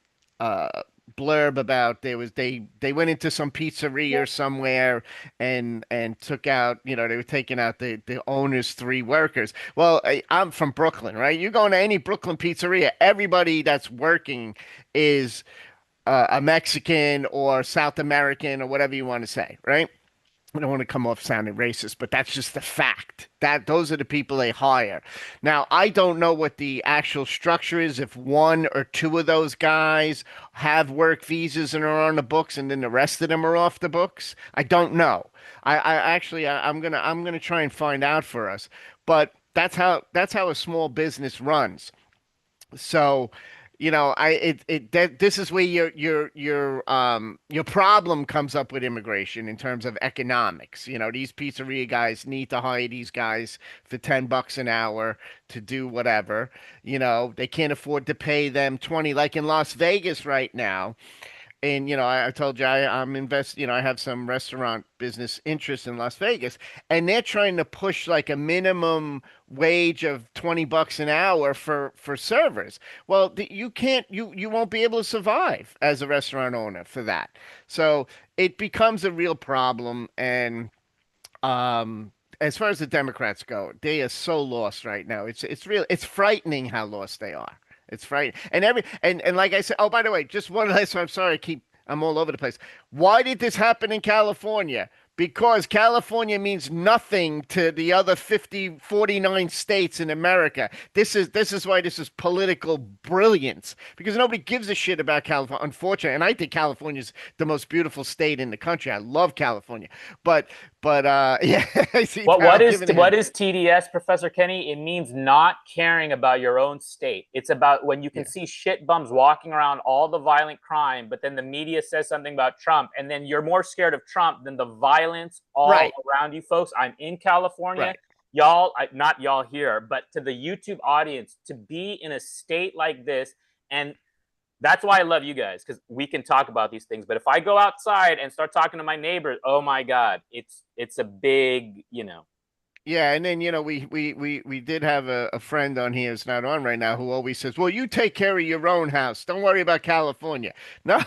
blurb about they went into some pizzeria somewhere and took out, they were taking out the owner's 3 workers. Well, I'm from Brooklyn, right? You go into any Brooklyn pizzeria, everybody that's working is a Mexican or South American or whatever you want to say, right? I don't want to come off sounding racist, but that's just the fact. Those are the people they hire. Now, I don't know what the actual structure is, if 1 or 2 of those guys have work visas and are on the books and then the rest of them are off the books. I don't know. I'm gonna try and find out for us. But that's how a small business runs. So, this is where your problem comes up with immigration in terms of economics. These pizzeria guys need to hire these guys for $10 an hour to do whatever. They can't afford to pay them 20, like in Las Vegas right now. And I told you I have some restaurant business interests in Las Vegas, and they're trying to push like a minimum wage of $20 an hour for servers. Well, you won't be able to survive as a restaurant owner for that. So it becomes a real problem. And as far as the Democrats go, they are so lost right now. It's frightening how lost they are. It's frightening. And like I said, oh, by the way, just one last one. I'm sorry, I'm all over the place. Why did this happen in California? Because California means nothing to the other 49 states in America. This is why this is political brilliance, because nobody gives a shit about California, unfortunately. And I think California is the most beautiful state in the country. I love California. But yeah. What is TDS, Professor Kenny? It means not caring about your own state. It's about when you can see shit bums walking around all the violent crime, but then the media says something about Trump, and then you're more scared of Trump than the violence all around you, folks. I'm in California. Right. Y'all, not y'all here, but to the YouTube audience, to be in a state like this, and that's why I love you guys, because we can talk about these things. But if I go outside and start talking to my neighbors, oh my God, it's a big, Yeah, and then we did have a friend on here who's not on right now who always says, "Well, you take care of your own house. Don't worry about California." No,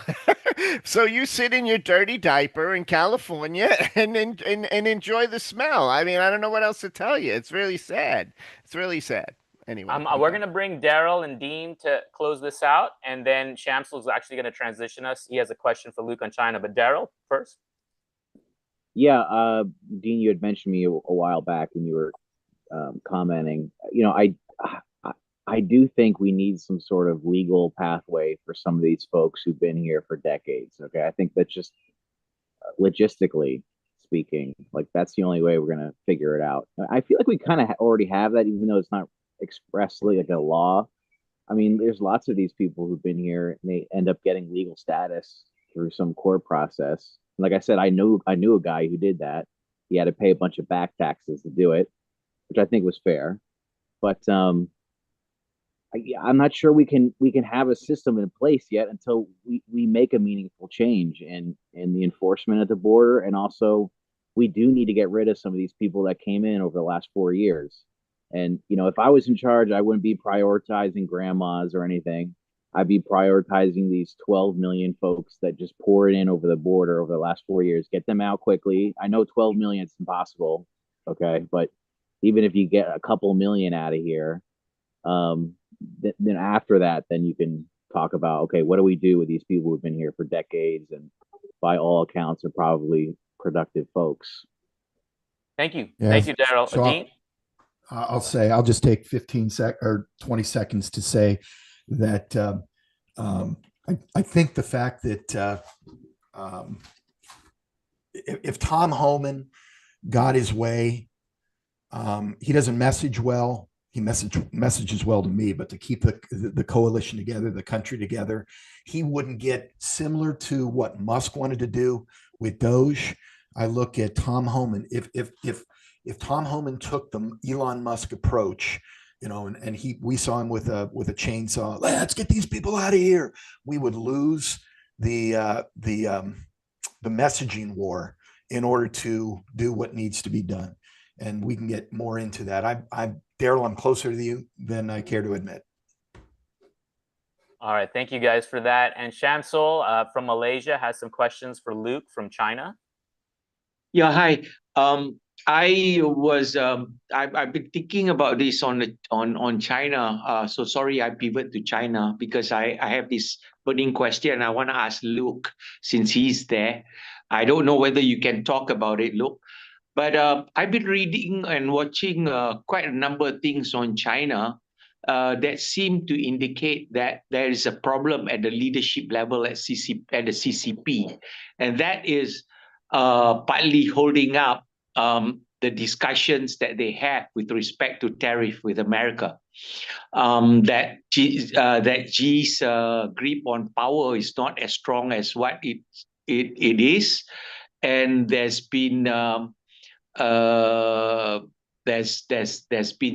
so you sit in your dirty diaper in California and enjoy the smell. I mean, I don't know what else to tell you. It's really sad. It's really sad. Anyway, we're gonna bring Daryl and Dean to close this out, and then Shamsul is actually gonna transition us. He has a question for Luke on China, but Daryl first. Yeah, Dean, you had mentioned me a while back when you were commenting. I do think we need some sort of legal pathway for some of these folks who've been here for decades. Okay, I think that's just logistically speaking, like that's the only way we're gonna figure it out. I feel like we kind of already have that, even though it's not expressly like a law. I mean, there's lots of these people who've been here and they end up getting legal status through some court process. Like I said, I knew a guy who did that. He had to pay a bunch of back taxes to do it, which I think was fair. But I'm not sure we can have a system in place yet until we make a meaningful change in the enforcement at the border. And also, we do need to get rid of some of these people that came in over the last 4 years. And if I was in charge, I wouldn't be prioritizing grandmas or anything. I'd be prioritizing these 12 million folks that just poured in over the border over the last 4 years. Get them out quickly. I know 12 million is impossible, okay? But even if you get a couple million out of here, then after that, then you can talk about, okay, what do we do with these people who've been here for decades and by all accounts are probably productive folks. Thank you. Yeah. Thank you, Daryl. So Dean? I'll just take 20 seconds to say that I think the fact that if Tom Homan got his way, he doesn't message well. He messages well to me, but to keep the coalition together, the country together, he wouldn't get similar to what Musk wanted to do with Doge. I look at Tom Homan. If Tom Homan took the Elon Musk approach, and we saw him with a chainsaw, let's get these people out of here, we would lose the messaging war in order to do what needs to be done. And we can get more into that. Daryl, I'm closer to you than I care to admit. All right, thank you guys for that. And Shamsul from Malaysia has some questions for Luke from China. Yeah, hi. I've been thinking about this on China. So sorry, I pivot to China because I have this burning question I want to ask Luke since he's there. I don't know whether you can talk about it, Luke. But I've been reading and watching quite a number of things on China that seem to indicate that there is a problem at the leadership level at the CCP. And that is partly holding up the discussions that they had with respect to tariff with America. That Xi's grip on power is not as strong as what it is, and there's been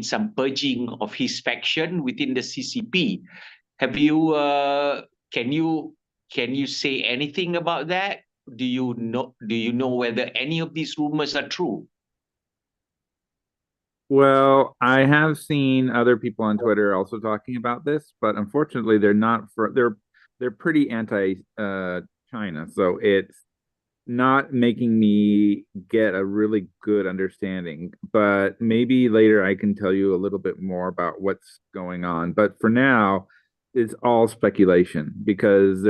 some purging of his faction within the CCP. Have you can you say anything about that? Do you know whether any of these rumors are true? Well, I have seen other people on Twitter also talking about this, but unfortunately, they're pretty anti China, so it's not making me get a really good understanding. But maybe later I can tell you a little bit more about what's going on. But for now, it's all speculation because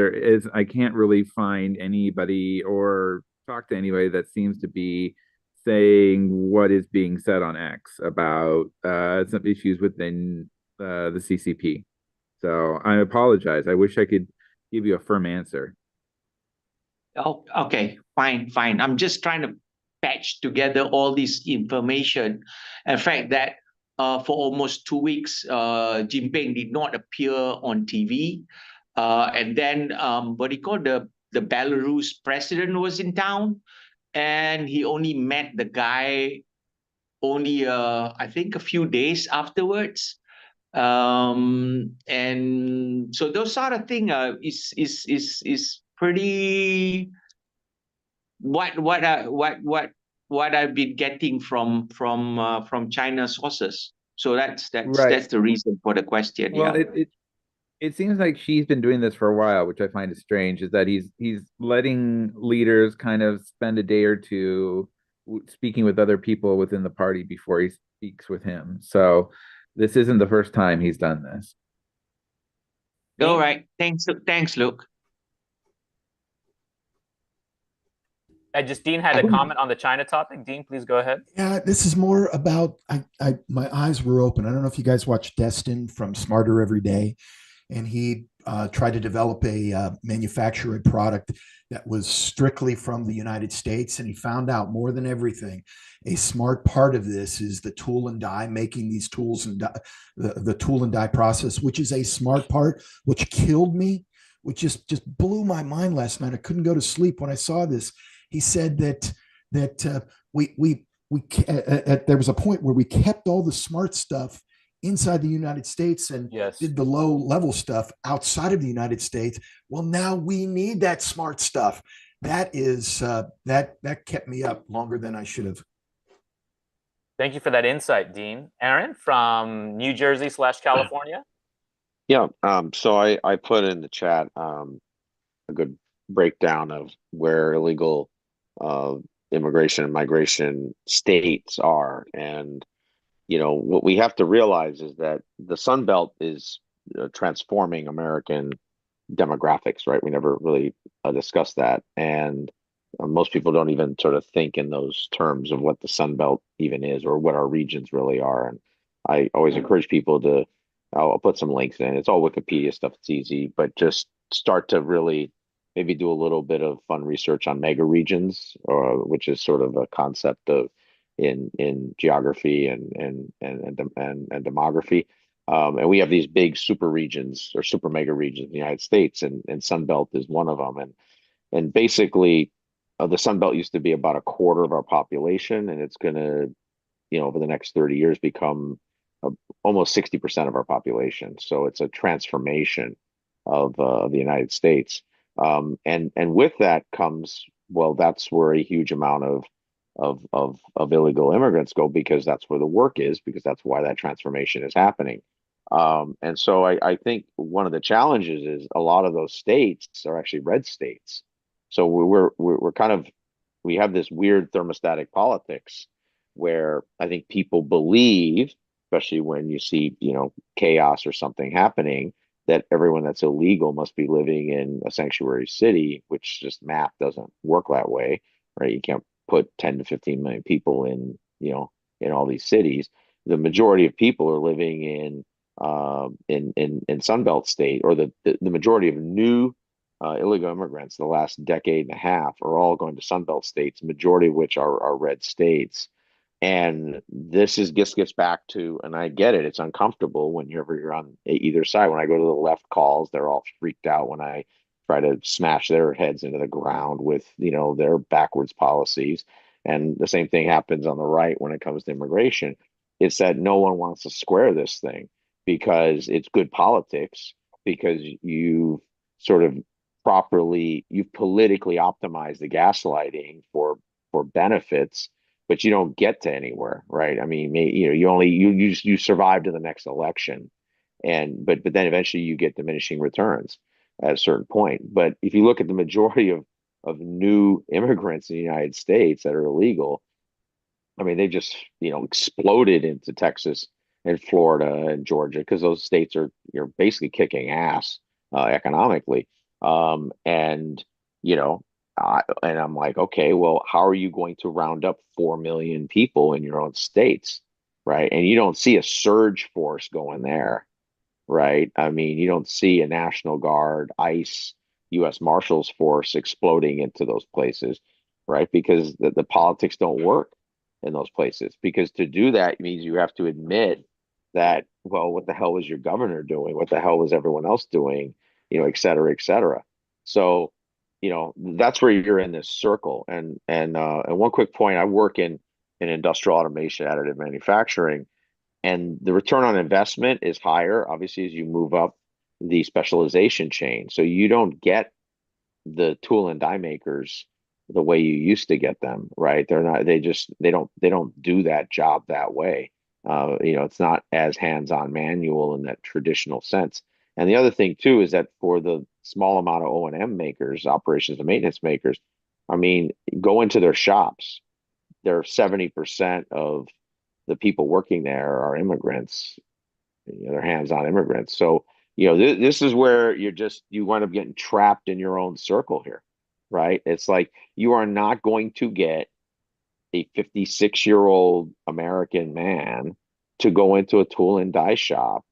I can't really find anybody or talk to anybody that seems to be saying what is being said on X about some issues within the CCP. So I apologize. I wish I could give you a firm answer. Oh, okay, fine. I'm just trying to patch together all this information. In fact, that for almost 2 weeks, Jinping did not appear on TV. And then what do you call the Belarus president was in town, and he only met the guy only I think a few days afterwards. And so those sort of thing is pretty what I've been getting from China sources. So that's Right. the reason for the question. Well, Yeah. it seems like she's been doing this for a while, which I find is strange, is that he's letting leaders kind of spend a day or two speaking with other people within the party before he speaks with him. So this isn't the first time he's done this. All right. Thanks, Luke. Dean had a comment on the China topic. Dean, please go ahead. Yeah, this is more about my eyes were open. I don't know if you guys watch Destin from Smarter Every Day, and he tried to develop manufacture a product that was strictly from the United States, and he found out more than everything, a smart part of this is the tool and die, making these tools and the tool and die process, which is a smart part, which killed me, which just blew my mind last night. I couldn't go to sleep when I saw this. He said that there was a point where we kept all the smart stuff inside the United States and did the low level stuff outside of the United States. Well, now we need that smart stuff. That is that kept me up longer than I should have. Thank you for that insight, Dean. Aaron from New Jersey / California. Yeah. So I put in the chat a good breakdown of where illegal immigration and migration states are. And, what we have to realize is that the Sun Belt is transforming American demographics, right? We never really discussed that. And most people don't even sort of think in those terms of what the Sun Belt even is or what our regions really are. And I always encourage people I'll put some links in. It's all Wikipedia stuff. It's easy, but just start to really maybe do a little bit of fun research on mega regions, which is sort of a concept of in geography and demography. And we have these big super regions or super mega regions in the United States, and Sun Belt is one of them. And basically, the Sun Belt used to be about a quarter of our population, and it's going to, over the next 30 years, become almost 60% of our population. So it's a transformation of the United States. And with that comes, well, that's where a huge amount of illegal immigrants go, because that's where the work is, because that's why that transformation is happening. And so I think one of the challenges is a lot of those states are actually red states. So we have this weird thermostatic politics where I think people believe, especially when you see, chaos or something happening, that everyone that's illegal must be living in a sanctuary city, which just math doesn't work that way, right? You can't put 10 to 15 million people in all these cities. The majority of people are living in Sunbelt state, or the majority of new illegal immigrants in the last decade and a half are all going to Sunbelt states, majority of which are red states. And this gets back to, and I get it, it's uncomfortable whenever you're on either side. When I go to the left calls, they're all freaked out when I try to smash their heads into the ground with, their backwards policies. And the same thing happens on the right when it comes to immigration. It's that no one wants to square this thing because it's good politics, because you've politically optimized the gaslighting for benefits, but you don't get to anywhere, right? I mean, you survive to the next election, but then eventually you get diminishing returns at a certain point. But if you look at the majority of new immigrants in the United States that are illegal, I mean, they just exploded into Texas and Florida and Georgia, because those states you're basically kicking ass economically, and and I'm like, okay, well, how are you going to round up 4 million people in your own states, right? And you don't see a surge force going there, right? I mean, you don't see a National Guard, ICE, U.S. Marshals force exploding into those places, right? Because the politics don't work in those places. Because to do that means you have to admit that, well, what the hell was your governor doing? What the hell was everyone else doing? Et cetera, et cetera. So, that's where you're in this circle. And one quick point, I work in industrial automation, additive manufacturing, and the return on investment is higher, obviously, as you move up the specialization chain. So you don't get the tool and die makers the way you used to get them, right? They don't do that job that way. It's not as hands-on manual in that traditional sense. And the other thing too is that for the small amount of O&M makers, operations and maintenance makers, I mean, go into their shops. They're 70% of the people working there are immigrants. They're hands-on immigrants. So, this is where you wind up getting trapped in your own circle here, right? It's like you are not going to get a 56-year-old American man to go into a tool and die shop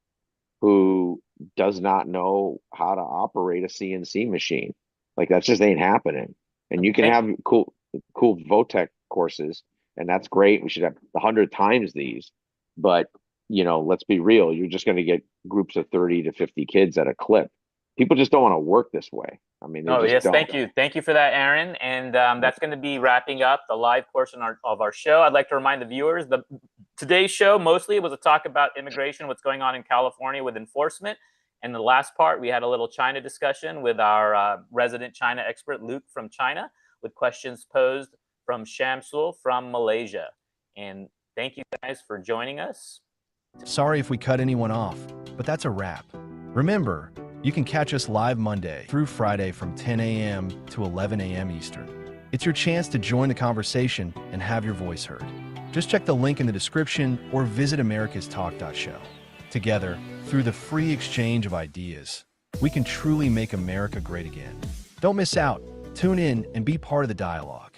who does not know how to operate a CNC machine. Like, that just ain't happening. And you can have cool Votech courses, and that's great. We should have 100 times these, but let's be real. You're just going to get groups of 30 to 50 kids at a clip. People just don't want to work this way. I mean, thank you for that, Aaron. And that's going to be wrapping up the live portion of our show. I'd like to remind the viewers that today's show mostly was a talk about immigration, what's going on in California with enforcement. And the last part, we had a little China discussion with our resident China expert, Luke from China, with questions posed from Shamsul from Malaysia. And thank you guys for joining us. Sorry if we cut anyone off, but that's a wrap. Remember, you can catch us live Monday through Friday from 10 a.m. to 11 a.m. Eastern. It's your chance to join the conversation and have your voice heard. Just check the link in the description or visit americastalk.show. Together, through the free exchange of ideas, we can truly make America great again. Don't miss out. Tune in and be part of the dialogue.